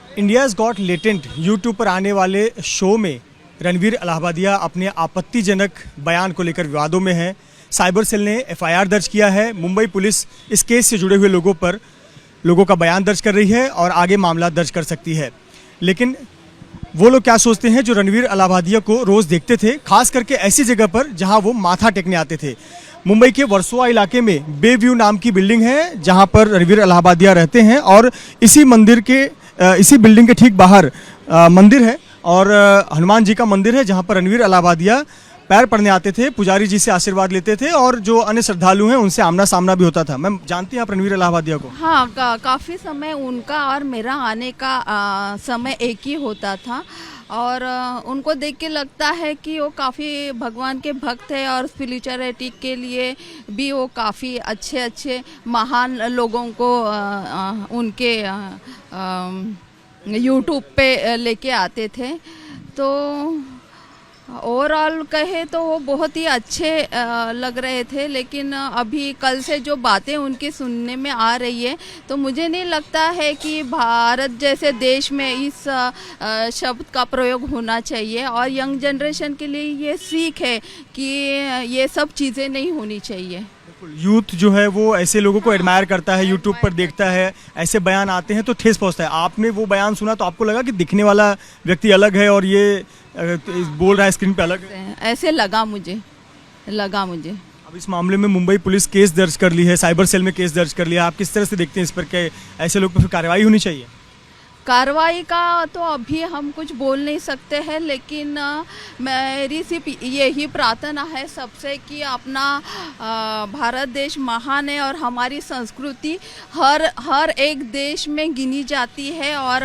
India's got latent YouTube पर आने वाले शो में रणवीर इलाहाबादिया अपने आपत्तिजनक बयान को लेकर विवादों में हैं। साइबर सेल ने एफआईआर दर्ज किया है। मुंबई पुलिस इस केस से जुड़े हुए लोगों का बयान दर्ज कर रही है और आगे मामला दर्ज कर सकती है। लेकिन वो लोग क्या सोचते हैं जो रणवीर इलाहाबादिया को रोज़ देखते थे, खास करके ऐसी जगह पर जहां वो माथा टेकने आते थे। मुंबई के वर्सोवा इलाके में बे व्यू नाम की बिल्डिंग है जहां पर रणवीर इलाहाबादिया रहते हैं और इसी बिल्डिंग के ठीक बाहर मंदिर है और हनुमान जी का मंदिर है जहां पर रणवीर इलाहाबादिया पैर पड़ने आते थे, पुजारी जी से आशीर्वाद लेते थे और जो अन्य श्रद्धालु हैं उनसे आमना सामना भी होता था। मैम जानती हैं आप रणवीर इलाहाबादिया को? हाँ, काफ़ी समय उनका और मेरा आने का समय एक ही होता था और उनको देख के लगता है कि वो काफ़ी भगवान के भक्त है और स्पिरिचुअलिटी के लिए भी वो काफ़ी अच्छे महान लोगों को उनके यूट्यूब पे लेके आते थे। तो ओवरऑल कहे तो वो बहुत ही अच्छे लग रहे थे, लेकिन अभी कल से जो बातें उनकी सुनने में आ रही है तो मुझे नहीं लगता है कि भारत जैसे देश में इस शब्द का प्रयोग होना चाहिए और यंग जनरेशन के लिए ये सीख है कि ये सब चीज़ें नहीं होनी चाहिए। यूथ जो है वो ऐसे लोगों को एडमायर करता है, यूट्यूब पर देखता है, ऐसे बयान आते हैं तो ठेस पहुंचता है। आपने वो बयान सुना तो आपको लगा कि दिखने वाला व्यक्ति अलग है और ये बोल रहा है स्क्रीन पे अलग है? ऐसे लगा मुझे। अब इस मामले में मुंबई पुलिस केस दर्ज कर ली है, साइबर सेल में केस दर्ज कर लिया। आप किस तरह से देखते हैं इस पर कि ऐसे लोग पर फिर कार्रवाई होनी चाहिए? कार्रवाई का तो अभी हम कुछ बोल नहीं सकते हैं, लेकिन मेरी सिर्फ यही प्रार्थना है सबसे कि अपना भारत देश महान है और हमारी संस्कृति हर एक देश में गिनी जाती है और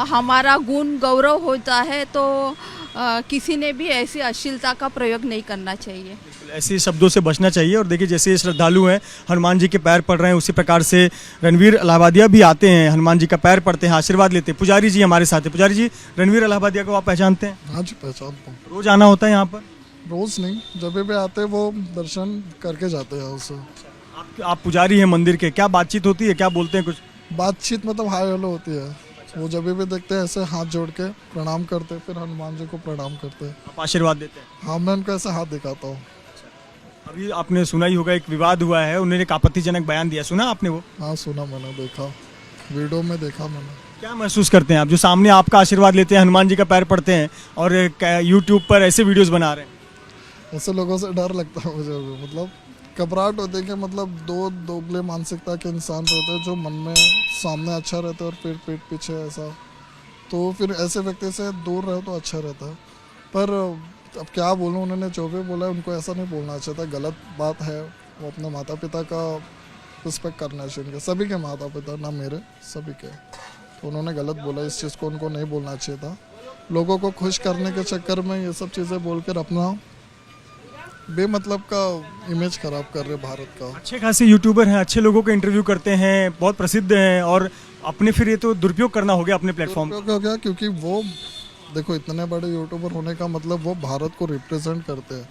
हमारा गुण गौरव होता है। तो किसी ने भी ऐसी अश्लीलता का प्रयोग नहीं करना चाहिए, ऐसे शब्दों से बचना चाहिए। और देखिए जैसे श्रद्धालु हैं हनुमान जी के पैर पड़ रहे हैं, उसी प्रकार से रणवीर इलाहाबादिया भी आते हैं, हनुमान जी का पैर पड़ते हैं, आशीर्वाद लेते हैं। पुजारी जी हमारे साथ है। पुजारी जी, रणवीर इलाहाबादिया को आप पहचानते हैं? हाँ जी, पहचानता हूँ। रोज आना होता है यहाँ पर? रोज नहीं, जब भी आते वो दर्शन करके जाते हैं उससे। आप पुजारी हैं मंदिर के, क्या बातचीत होती है, क्या बोलते हैं कुछ? बातचीत मतलब हाय हेलो होती है। वो जब भी देखते हैं ऐसे हाथ जोड़ के प्रणाम करते, फिर हनुमान जी को प्रणाम करते हैं। आप आशीर्वाद देते हैं? हाँ, मैं उनको ऐसे हाथ दिखाता हूँ। अभी आपने सुना ही होगा, एक विवाद हुआ है, उन्होंने एक आपत्तिजनक बयान दिया, सुना आपने वो? हाँ सुना, मैंने देखा, वीडियो में देखा मैंने। क्या महसूस करते हैं आप जो सामने आपका आशीर्वाद लेते हैं, हनुमान जी का पैर पड़ते हैं और यूट्यूब पर ऐसे वीडियोस बना रहे हैं? ऐसे लोगों से डर लगता है मुझे, मतलब घबराहट होती है कि मतलब दो दोगले मानसिकता के इंसान रहते हैं जो मन में सामने अच्छा रहता है और पीठ पीछे ऐसा। तो फिर ऐसे व्यक्ति से दूर रहो तो अच्छा रहता है। पर अब क्या बोलूँ, उन्होंने जो भी बोला है उनको ऐसा नहीं बोलना चाहिए था, गलत बात है। वो अपने माता पिता का रिस्पेक्ट करना चाहिए, उनके सभी के माता पिता, ना मेरे, सभी के। तो उन्होंने गलत बोला, इस चीज़ को उनको नहीं बोलना चाहिए था। लोगों को खुश करने के चक्कर में ये सब चीज़ें बोलकर अपना बेमतलब का इमेज खराब कर रहे भारत का। अच्छे खासे यूट्यूबर हैं, अच्छे लोगों का इंटरव्यू करते हैं, बहुत प्रसिद्ध हैं और अपने फिर ये तो दुरुपयोग करना हो गया अपने प्लेटफॉर्म का। दुरुपयोग हो गया क्योंकि वो देखो इतने बड़े यूट्यूबर होने का मतलब वो भारत को रिप्रेजेंट करते हैं।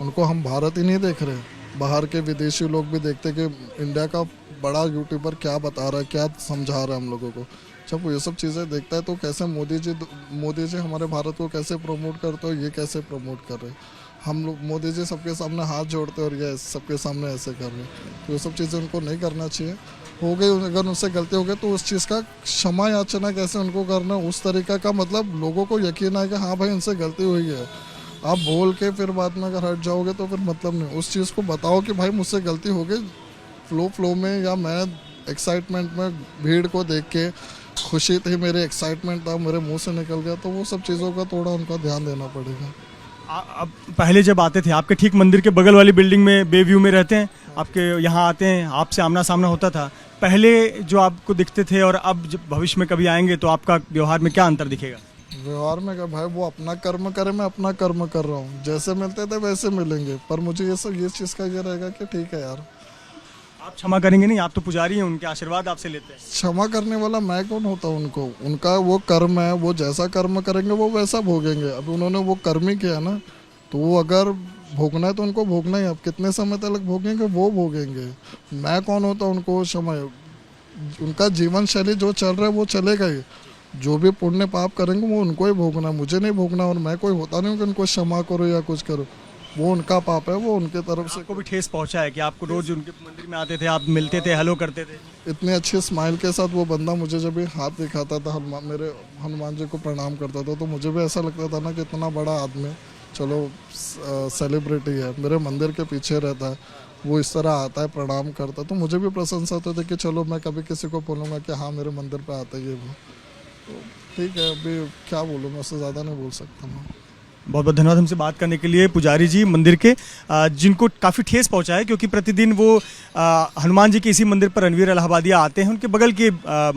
उनको हम भारत ही नहीं देख रहे, बाहर के विदेशी लोग भी देखते कि इंडिया का बड़ा यूट्यूबर क्या बता रहा है, क्या समझा रहा है हम लोगों को। जब वो ये सब चीज़ें देखता है तो कैसे मोदी जी हमारे भारत को कैसे प्रमोट करते हो, ये कैसे प्रमोट कर रहे हैं। हम लोग मोदी जी सबके सामने हाथ जोड़ते और ये सबके सामने ऐसे कर रहे हैं। तो ये सब चीज़ें उनको नहीं करना चाहिए। हो गई, अगर उनसे गलती हो गई तो उस चीज़ का क्षमा याचना कैसे उनको करना, उस तरीका का मतलब लोगों को यकीन है कि हाँ भाई उनसे गलती हुई है। आप बोल के फिर बाद में अगर हट जाओगे तो फिर मतलब नहीं। उस चीज़ को बताओ कि भाई मुझसे गलती हो गई, फ्लो में, या मैं एक्साइटमेंट में भीड़ को देख के खुशी थी, मेरे एक्साइटमेंट था, मेरे मुँह से निकल गया। तो वो सब चीज़ों का थोड़ा उनका ध्यान देना पड़ेगा। अब पहले जब आते थे आपके ठीक मंदिर के बगल वाली बिल्डिंग में बे व्यू में रहते हैं, आपके यहाँ आते हैं, आपसे आमना सामना होता था। पहले जो आपको दिखते थे और अब जब भविष्य में कभी आएंगे तो आपका व्यवहार में क्या अंतर दिखेगा? व्यवहार में क्या भाई, वो अपना कर्म करे, मैं अपना कर्म कर रहा हूँ। जैसे मिलते थे वैसे मिलेंगे। पर मुझे ये चीज़ का ये रहेगा कि ठीक है यार, आप क्षमा करेंगे नहीं? आप तो पुजारी हैं, उनके आशीर्वाद आपसे लेते हैं। क्षमा करने वाला मैं कौन होता हूँ उनको? उनका वो कर्म है, वो जैसा कर्म करेंगे वो वैसा भोगेंगे। अब उन्होंने वो कर्म ही किया ना, तो वो अगर भोगना है तो उनको भोगना ही। अब कितने समय तक भोगेंगे वो भोगेंगे। मैं कौन होता उनको क्षमा? उनका जीवन शैली जो चल रहा है वो चलेगा ही। जो भी पुण्य पाप करेंगे वो उनको ही भोगना, मुझे नहीं भोगना। और मैं कोई होता नहीं हूँ कि उनको क्षमा करो या कुछ करो, वो उनका पाप है, वो उनके तरफ से। आपको भी ठेस पहुंचा है कि आपको रोज उनके मंदिर में आते थे, आप मिलते थे, हेलो करते थे? इतनी अच्छी स्माइल के साथ वो बंदा मुझे जब भी हाथ दिखाता था, मेरे हनुमान जी को प्रणाम करता था, तो मुझे भी ऐसा लगता था ना कि इतना बड़ा आदमी, चलो सेलिब्रिटी है, मेरे मंदिर के पीछे रहता है, वो इस तरह आता है, प्रणाम करता, तो मुझे भी प्रशंसा होती थी कि चलो मैं कभी किसी को बोलूँगा कि हाँ मेरे मंदिर पे आता ही है वो। तो ठीक है, अभी क्या बोलूँ, मैं उससे ज़्यादा नहीं बोल सकता मैं। बहुत बहुत धन्यवाद हमसे बात करने के लिए पुजारी जी मंदिर के, जिनको काफ़ी ठेस पहुंचा है, क्योंकि प्रतिदिन वो हनुमान जी के इसी मंदिर पर रणवीर इलाहाबादिया आते हैं, उनके बगल के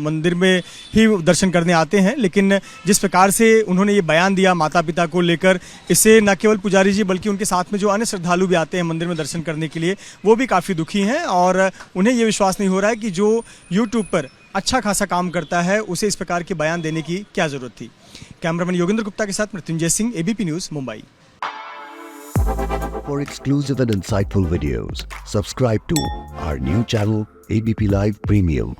मंदिर में ही दर्शन करने आते हैं। लेकिन जिस प्रकार से उन्होंने ये बयान दिया माता पिता को लेकर, इससे न केवल पुजारी जी बल्कि उनके साथ में जो अन्य श्रद्धालु भी आते हैं मंदिर में दर्शन करने के लिए, वो भी काफ़ी दुखी हैं और उन्हें ये विश्वास नहीं हो रहा है कि जो यूट्यूब पर अच्छा खासा काम करता है उसे इस प्रकार के बयान देने की क्या ज़रूरत थी। कैमरामैन योगेंद्र गुप्ता के साथ Mrityunjay Singh, ABP news, Mumbai. For exclusive and insightful videos, subscribe to our new channel ABP Live Premium.